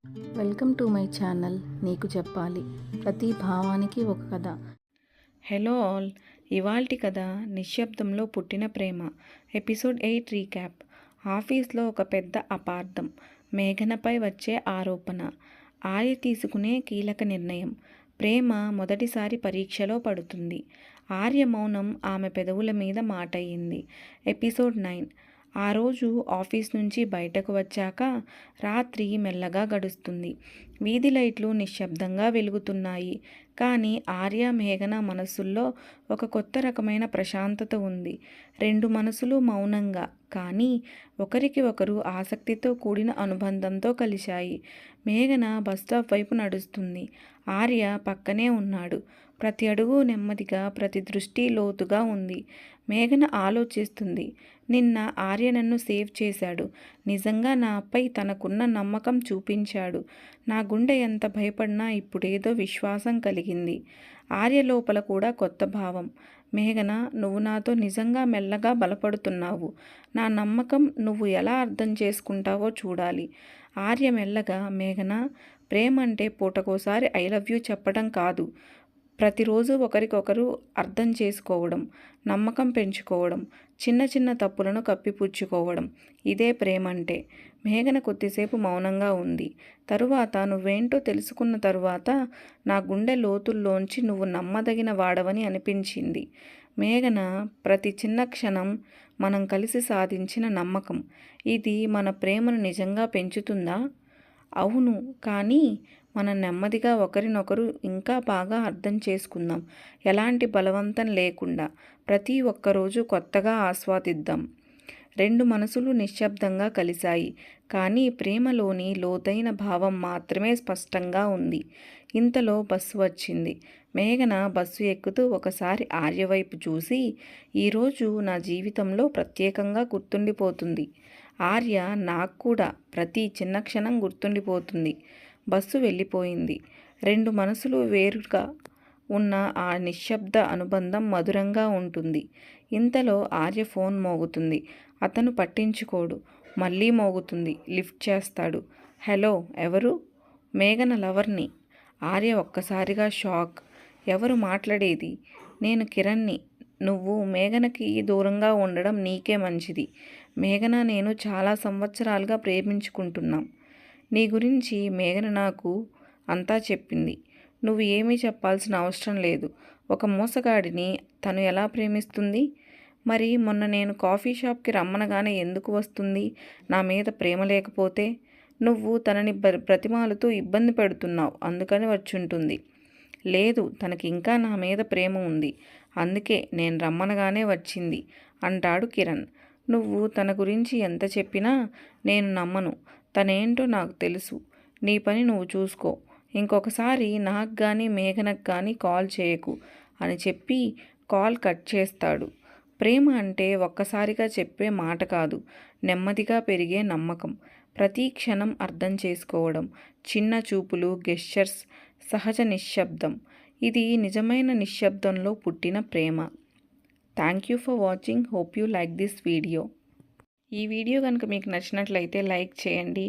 Welcome to my channel. నీకు చెప్పాలి, ప్రతి భావానికి ఒక కథ. హలో ఆల్, ఇవాల్టి కథ నిశ్శబ్దంలో పుట్టిన ప్రేమ. Episode 8 recap. ఆఫీస్లో ఒక పెద్ద అపార్థం, మేఘనపై వచ్చే ఆరోపణ, ఆర్య తీసుకునే కీలక నిర్ణయం. ప్రేమ మొదటిసారి పరీక్షలో పడుతుంది. ఆర్య మౌనం ఆమె పెదవుల మీద మాటయింది. ఎపిసోడ్ 9. ఆ రోజు ఆఫీస్ నుంచి బయటకు వచ్చాక రాత్రి మెల్లగా గడుస్తుంది. వీధి లైట్లు నిశ్శబ్దంగా వెలుగుతున్నాయి. కానీ ఆర్య మేఘన మనసుల్లో ఒక కొత్త రకమైన ప్రశాంతత ఉంది. రెండు మనసులు మౌనంగా, కానీ ఒకరికి ఒకరు ఆసక్తితో కూడిన అనుబంధంతో కలిశాయి. మేఘన బస్టాప్ వైపు నడుస్తుంది. ఆర్య పక్కనే ఉన్నాడు. ప్రతి అడుగు నెమ్మదిగా, ప్రతి దృష్టి లోతుగా ఉంది. మేఘన ఆలోచిస్తుంది. నిన్న ఆర్య నన్ను సేవ్ చేశాడు. నిజంగా నాపై తనకున్న నమ్మకం చూపించాడు. నా గుండె ఎంత భయపడినా ఇప్పుడేదో విశ్వాసం కలిగింది. ఆర్య లోపల కూడా కొత్త భావం. మేఘన, నువ్వు నాతో నిజంగా మెల్లగా బలపడుతున్నావు. నా నమ్మకం నువ్వు ఎలా అర్థం చేసుకుంటావో చూడాలి. ఆర్య మెల్లగా, మేఘన, ప్రేమ అంటే పూటకోసారి ఐ లవ్ యూ చెప్పడం కాదు. ప్రతిరోజు ఒకరికొకరు అర్థం చేసుకోవడం, నమ్మకం పెంచుకోవడం, చిన్న చిన్న తప్పులను కప్పిపుచ్చుకోవడం, ఇదే ప్రేమ అంటే. మేఘన కొద్దిసేపు మౌనంగా ఉంది. తరువాత, నువ్వేంటో తెలుసుకున్న తరువాత నా గుండె లోతుల్లోంచి నువ్వు నమ్మదగిన వాడవని అనిపించింది. మేఘన, ప్రతి చిన్న క్షణం మనం కలిసి సాధించిన నమ్మకం. ఇది మన ప్రేమను నిజంగా పెంచుతుందా? అవును, కానీ మనం నెమ్మదిగా ఒకరినొకరు ఇంకా బాగా అర్థం చేసుకుందాం. ఎలాంటి బలవంతం లేకుండా ప్రతి ఒక్కరోజు కొత్తగా ఆస్వాదిద్దాం. రెండు మనసులు నిశ్శబ్దంగా కలిశాయి. కానీ ప్రేమలోని లోతైన భావం మాత్రమే స్పష్టంగా ఉంది. ఇంతలో బస్సు వచ్చింది. మేఘన బస్సు ఎక్కుతూ ఒకసారి ఆర్య వైపు చూసి, ఈరోజు నా జీవితంలో ప్రత్యేకంగా గుర్తుండిపోతుంది. ఆర్య, నాకు కూడా ప్రతి చిన్న క్షణం గుర్తుండిపోతుంది. బస్సు వెళ్ళిపోయింది. రెండు మనసులు వేరుగా ఉన్న ఆ నిశ్శబ్ద అనుబంధం మధురంగా ఉంటుంది. ఇంతలో ఆర్య ఫోన్ మోగుతుంది. అతను పట్టించుకోడు. మళ్ళీ మోగుతుంది. లిఫ్ట్ చేస్తాడు. హలో, ఎవరు? మేఘన లవర్ని. ఆర్య ఒక్కసారిగా షాక్. ఎవరు మాట్లాడేది? నేను కిరణ్ని. నువ్వు మేఘనకి దూరంగా ఉండడం నీకే మంచిది. మేఘన నేను చాలా సంవత్సరాలుగా ప్రేమించుకుంటున్నాం. నీ గురించి మేఘన నాకు అంతా చెప్పింది. నువ్వు ఏమీ చెప్పాల్సిన అవసరం లేదు. ఒక మోసగాడిని తను ఎలా ప్రేమిస్తుంది? మరి మొన్న నేను కాఫీ షాప్కి రమ్మనగానే ఎందుకు వస్తుంది? నా మీద ప్రేమ లేకపోతే? నువ్వు తనని బ్రతిమాలుతూ ఇబ్బంది పెడుతున్నావు, అందుకని వచ్చుంటుంది. లేదు, తనకి ఇంకా నా మీద ప్రేమ ఉంది. అందుకే నేను రమ్మనగానే వచ్చింది అంటాడు కిరణ్. నువ్వు తన గురించి ఎంత చెప్పినా నేను నమ్మను. తనేంటో నాకు తెలుసు. నీ పని నువ్వు చూసుకో. ఇంకొకసారి నాకు కానీ మేఘనకు కానీ కాల్ చేయకు అని చెప్పి కాల్ కట్ చేస్తాడు. ప్రేమ అంటే ఒక్కసారిగా చెప్పే మాట కాదు, నెమ్మదిగా పెరిగే నమ్మకం. ప్రతి క్షణం అర్థం చేసుకోవడం, చిన్న చూపులు, గెస్చర్స్, సహజ నిశ్శబ్దం. ఇది నిజమైన నిశ్శబ్దంలో పుట్టిన ప్రేమ. Thank you for watching. Hope you like this video. ఈ వీడియో కనుక మీకు నచ్చినట్లయితే లైక్ చేయండి,